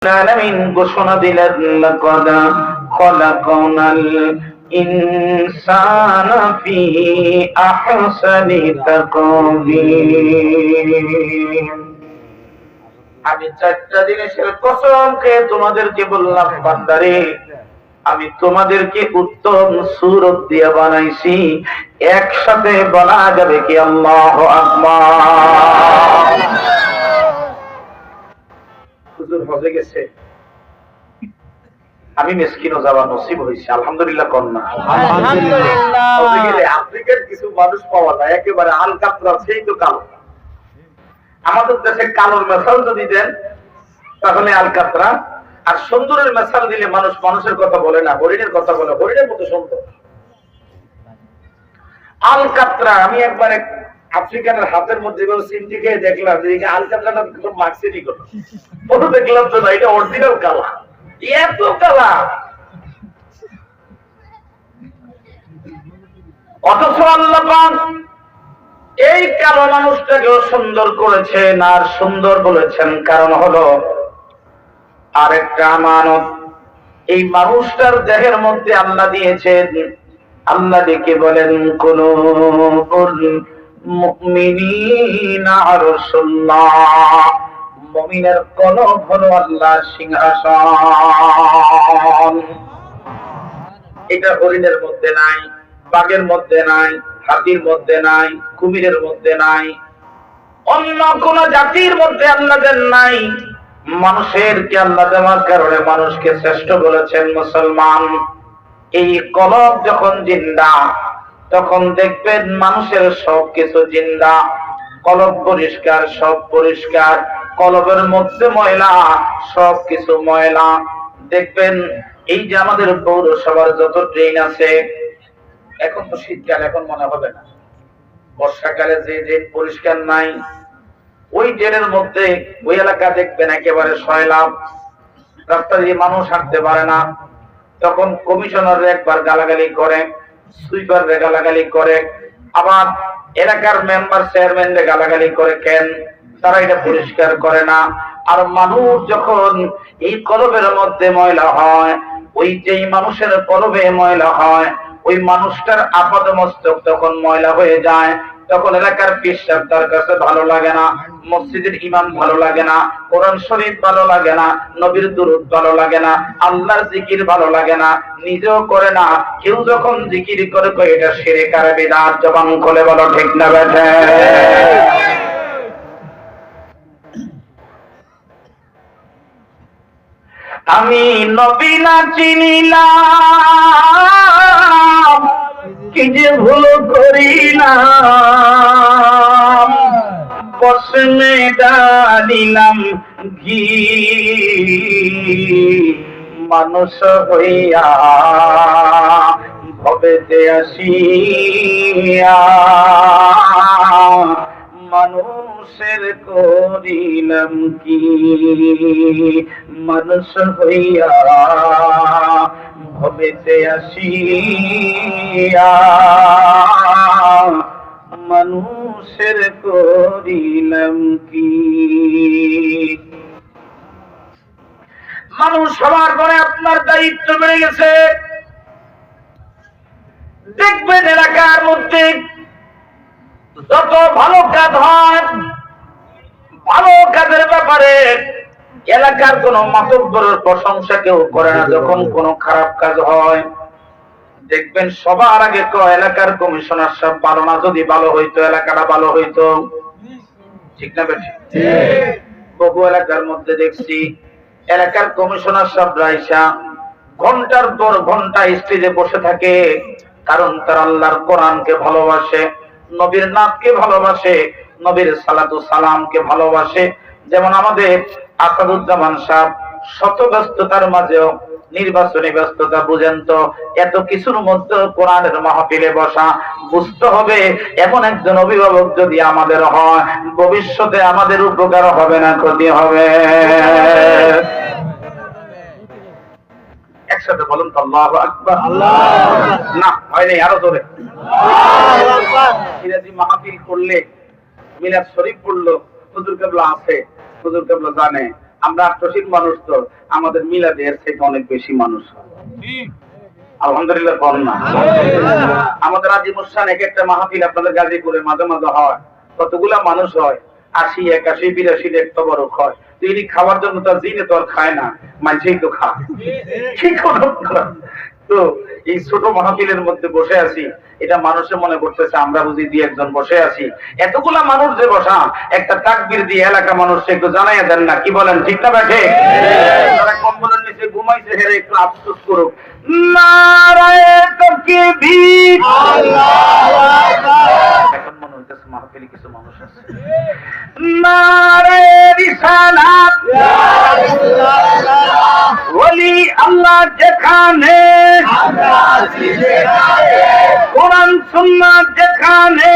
আলামিন ঘোষণা দিলেন লাকাদ খলাকনাল ইনসানা ফি আহসানি তাকওয়িম। আমি চারটা জিনিসের কসম খেয়ে তোমাদেরকে বললাম, বান্দারে আমি তোমাদেরকে উত্তম সূরত দিয়ে বানাইছি। একসাথে বলা যাবে কি আল্লাহু আকবার। হুজুর হজে গেছে, আমি মিসকিন ও যাওয়া নসিব হয়েছে, আলহামদুলিল্লাহ। কন্যা আলহামদুলিল্লাহ। আফ্রিকার কিছু মানুষ পাওয়া যায় একেবারে আলকাতরা, সেই তো কালো। আমাদের দেশে কালোর মেশাল যদি দেন তাহলে আলকাতরা, আর সুন্দরের মেশাল দিলে মানুষ মানুষের কথা বলে না, হরিণের কথা বলে, হরিণের মতো সুন্দর। আলকাতরা আমি একবার আফ্রিকানের হাতের মধ্যে চিমটি খেয়ে দেখলাম যে আলকাতরাটা মার্কসেরই কথা, ওটা দেখলাম তো না, এটা অরিজিনাল কালা, এত কালা। অথচ আল্লাহ পাক এই কালো মানুষটাকেও সুন্দর করেছেন, আর সুন্দর বলেছেন কারণ হলো আরেকটা আমানত এই মানুষটার দেহের মধ্যে আল্লাহ দিয়েছেন। আল্লাহ ডেকে বলেন, কুলুবুল মুমিনিনা আরশুল্লাহ, মুমিনের কলব হলো আল্লাহর সিংহাসন। এটা হরিণের মধ্যে নাই, বাঘের মধ্যে নাই, হাতির মধ্যে নাই, কুমিরের মধ্যে নাই, অন্য কোন জাতির মধ্যে আল্লাহ দেন নাই। মানুষের কে আল্লাহ দেওয়ার কারণে মানুষকে শ্রেষ্ঠ বলেছেন মুসলমান। এই কলব যখন জিন্দা তখন দেখবেন মানুষের সব কিছু জিন্দা। কলব পরিষ্কার, সব পরিষ্কার। কলবের মধ্যে ময়লা, সব কিছু ময়লা। দেখবেন এই যে আমাদের পৌরসভার যত ড্রেন আছে, এখন তো শীতকাল, এখন মনে হবে না, বর্ষাকালে যে ড্রেন পরিষ্কার নাই, ওই ড্রেনের মধ্যে ওই এলাকা দেখবেন একেবারে সয়লাভ, রাস্তা দিয়ে মানুষ হাঁটতে পারে না। তখন কমিশনার একবার গালাগালি করে, সুইপার গালাগালি করে, আবার এলাকার মেম্বার চেয়ারম্যান গালাগালি করে, কেন তারা এটা পরিষ্কার করে না। আর মানুষ যখন এই কলবের মধ্যে ময়লা হয়, ওই যেই মানুষের কলবে ময়লা হয়, ওই মানুষটার আপাদ মস্তক তখন ময়লা হয়ে যায়। তখন এলাকার পীর সাহেব তার কাছে ভালো লাগে না, মসজিদের ইমাম ভালো লাগে না, কোরআন শরীফ ভালো লাগে না, নবীর দুরূদ ভালো লাগে না, আল্লাহর জিকির ভালো লাগে না, নিজেও করে না। কেউ যখন জিকির করে কয় এটা শিরক আর বিদআত, জবান খুলে বলো ঠিক না বেঠে? আমি নবী না চিনিলাম, কি যে ভুল করিলাম, বসমে ডালিলাম ঘি মানুষ হইয়া ভবেতে আসিয়া মানুষের করিলাম কি, মানুষ হইয়া ভবেতে আসিয়া মানুষের করিলাম কি। মানুষ হওয়ার পরে আপনার দায়িত্ব বেড়ে গেছে। দেখবেন এলাকার মধ্যে যত ভালো কাজ হয়, ভালো কাজের ব্যাপারে এলাকার কোন মাতব্বরের প্রশংসা কেউ করে না। যখন কোন খারাপ কাজ হয় দেখবেন সবার আগে এলাকার কমিশনার সাহেব ভালো না, যদি ভালো হইতো এলাকাটা ভালো হইতো, ঠিক না বেশি? বহু এলাকার মধ্যে দেখছি এলাকার কমিশনার সাহেব রাইসা ঘন্টার পর ঘন্টা স্টেজে বসে থাকে, কারণ তারা আল্লাহর কোরআনকে ভালোবাসে, নবীর নামকে ভালোবাসে, নবীর সালাতু সালামকে ভালোবাসে। যেমন আমাদের আসাদুজ্জামান সাহেব শত ব্যস্ততার মাঝেও নির্বাচনী ব্যস্ততা, বুঝেন তো, এত কিছুর মধ্যে কোরআনের মাহফিলে বসা। বুঝতে হবে এমন একজন অভিভাবক যদি আমাদের হয়, ভবিষ্যতে আমাদের উপকার হবে না ক্ষতি হবে। একসাথে বলুন তো আল্লাহু আকবার। না হয়নি, আরো জোরে। ইংরেজি মাহফিল করলে মিলাদ শরীফ পড়লো, হুজুর কেবলা আছে, হুজুর কেবলা জানে আমরা আক্রোশিত মানুষ, তো আমাদের মিলাদে এর থেকে অনেক বেশি মানুষ হয়। আলহামদুলিল্লাহ কম না। আমাদের আজিমুসান এক একটা মাহফিল আপনাদের গাজীপুরে মাঝে মাঝে হয়, কতগুলা মানুষ হয়, ৮০, ৮১, ৮২ এক তবরক হয়। তিনি খাওয়ার জন্য তার জিনে তো আর খায় না, মানুষই তো খায়। তো এই ছোট মাহফিলের মধ্যে বসে আছি, এটা মানুষের মনে করতেছে আমরা বুঝি দিয়ে একজন বসে আছি। এতগুলা মানুষ যে বসা, একটা তাকবীর দিয়ে এলাকা মানুষকে একটু জানাইয়া দেন না, কি বলেন? ঠিক না বেঠে? যারা কম্বলের নিচে ঘুমাইছে হেরে একটু আফসোস করুক। নারায়ে তাকবীর, আল্লাহু আকবার। এখন মনে হইতেছে মাহফিলে কিছু মানুষ আছে। নারায়ে রিসালাত, ইয়া রাসূলুল্লাহ। ওলি আল্লাহ যেখানে, আমরা আছি সেখানে। কোরআন সুন্নাহ যেখানে,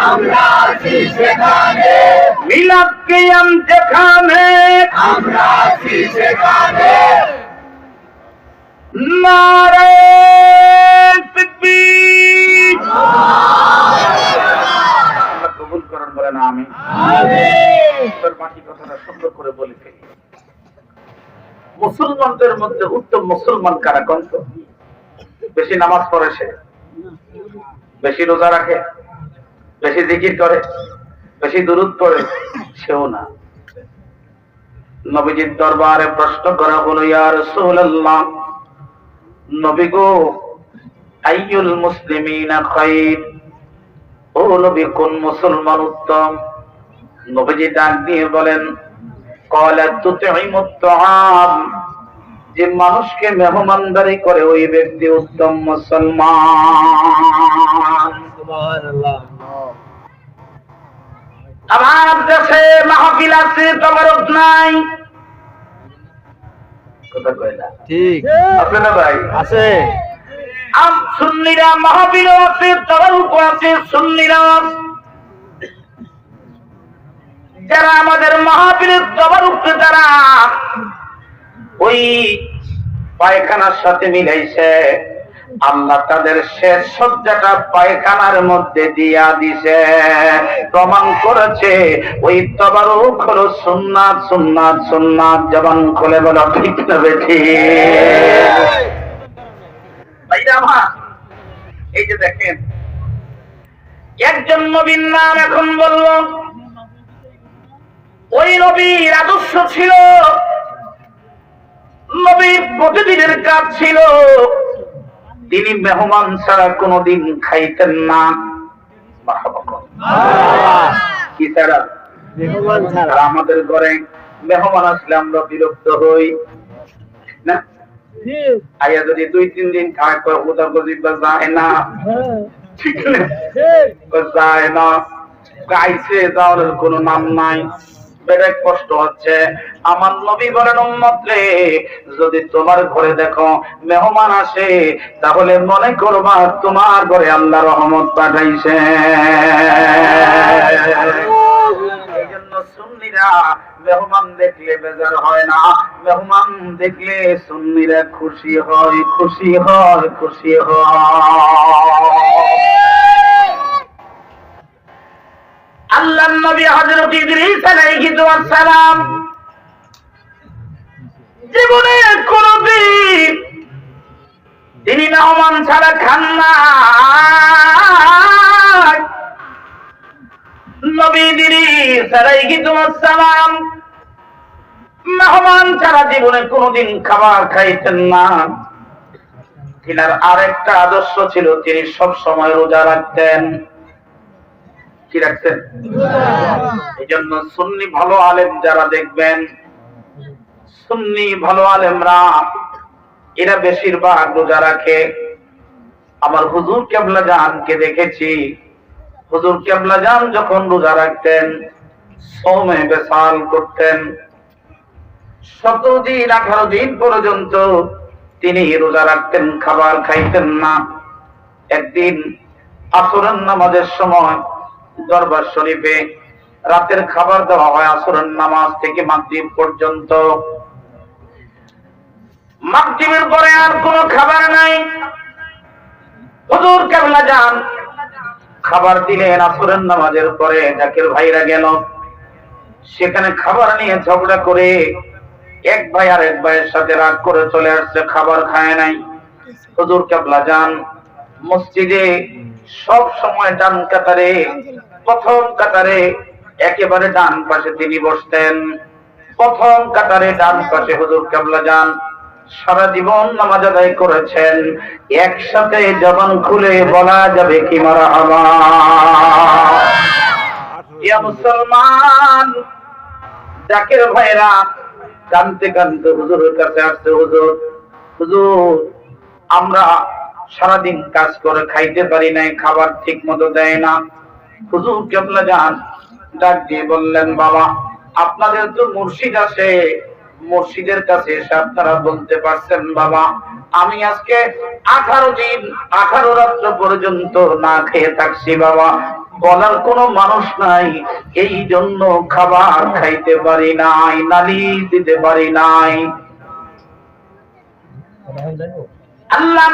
আমরা আছি সেখানে। মিলাদ কিয়াম যেখানে, আমরা আছি সেখানে। নারায়ে তাকবীর, আল্লাহ কবুল করুন, বলেন আমিন। আমিন। তোর বাকি কথাটা সুন্দর করে বলে ফেলি। মুসলমানদের মধ্যে উত্তম মুসলমান কারা কোন? বেশি নামাজ পড়ে সে, বেশি রোজা রাখে, বেশি জিকির করে, বেশি দুরূদ পড়ে, সেও না। নবীজির দরবারে প্রশ্ন করা হলো, ইয়া রাসূলুল্লাহ, নবী গো, আইয়ুল মুসলিমিনা খায়র, ও নবী কোন মুসলমান উত্তম? নবীজি ডাক দিয়ে বলেন, ক্বালা তুতঈমুত তাআম, যে মানুষকে মেহমানদারি করে ওই ব্যক্তি উত্তম মুসলমান। সুবহানাল্লাহ। আমার দেশে মাহফিল আছে, তবরক নাই। কথা কয় না? ঠিক আছে না ভাই? আছে। সুন্নিরা মাহফিল আছে, তবরক আছে, সুন্নিরা। যারা আমাদের মাহফিলের তবরক যারা ওই পায়খানার সাথে মিলাইছে, আল্লাহ তাদের শেষ সজ্জাটা পায়খানার মধ্যে দিয়া দিছে, প্রমাণ করেছে ওই তবারুক হলো সুন্নাত, সুন্নাত, সুন্নাত। জবান খুলে বলো ঠিক না বেঠি? ভাইরা আমার, এই যে দেখেন, একজন নবীর নাম এখন বলল, ওই নবীর আদর্শ ছিল, নবীর প্রতিদিনের কাজ ছিল, তিনি মেহমান ছাড়া কোনদিন খাইতেন না। কি ছাড়া? মেহমান ছাড়া। আমাদের ঘরে মেহমান আসলে আমরা বিরক্ত হই না? আয়া যদি ২-৩ দিন খায়, ওদের গজিবা যায় না, ঠিক না? যায় না, গাইছে যাওয়ার কোনো নাম নাই। বেড়ে কষ্ট হচ্ছে। আমার নবী বলেন, উম্মত রে, যদি তোমার ঘরে দেখো মেহমান আসে, তাহলে মনে করবা তোমার ঘরে আল্লাহ রহমত পাঠাইছে। এই জন্য সুন্নিরা মেহমান দেখলে বেজার হয় না, মেহমান দেখলে সুন্নিরা খুশি হয়, খুশি হয়, খুশি হয়। আল্লাহর নবী হযরত ইদ্রিস আলাইহিস সালাম জীবনে কোনদিন তিনি মেহমান ছাড়া খান না। নবী ইদ্রিস আলাইহিস সালাম মেহমান ছাড়া জীবনে কোনদিন খাবার খাইতেন না। তিনার আরেকটা আদর্শ ছিল, তিনি সব সময় রোজা রাখতেন। কি রাখতেন? এই জন্য সুন্নি ভালো আলেম যারা দেখবেন, সুন্নি ভালো আলেমরা এরা বেশিরভাগ রোজা রাখে। আমার হুজুর কেবলা জানকে দেখেছি, হুজুর কেবলা জান যখন রোজা রাখতেন, সওমে বেসাল করতেন। 17 দিন 18 দিন পর্যন্ত তিনি রোজা রাখতেন, খাবার খাইতেন না। একদিন আসরের নামাজের সময় দরবার শরীফে রাতের খাবার দেওয়া হয় আসরের নামাজ থেকে মাগরিব পর্যন্ত। মাগরিবের পরে আর কোনো খাবার নাই। হুজুর কেবলা জান খাবার দিলেন আসরের নামাজের পরে। জাকির ভাইরা গেল, সেখানে খাবার নিয়ে ঝগড়া করে এক ভাই আর এক ভাইয়ের সাথে রাগ করে চলে আসছে, খাবার খায় নাই। হুজুর কেবলা যান মসজিদে সব সময় ডান কাতারে, প্রথম কাতারে একেবারে ডান পাশে তিনি বসতেন। প্রথম কাতারে ডান পাশে হুজুর কেবলা যান সারা জীবন নামাজ আদায় করেছেন। একসাথে জবান খুলে বলা যাবে কি মারহাবা। ইয়া মুসলমান, জাকির ভাইরা কানতে কানতে হুজুরের কাছে আসছে, হুজুর হুজুর আমরা সারাদিন কাজ করে খাইতে পারি নাই, খাবার ঠিক মতো দেয় না। হুজুর কেবলা যান ডাক দিয়ে বললেন, বাবা আপনাদের তো মুর্শিদ আছে, মুর্শিদের কাছে এসে আপনারা বলতে পারছেন বাবা আমি আজকে 18 দিন 18 রাত্র পর্যন্ত না খেয়ে থাকছি বাবা, বলার কোনো মানুষ নাই, এই জন্য খাবার খাইতে পারি নাই, নালিশ দিতে পারি নাই। আল্লাহ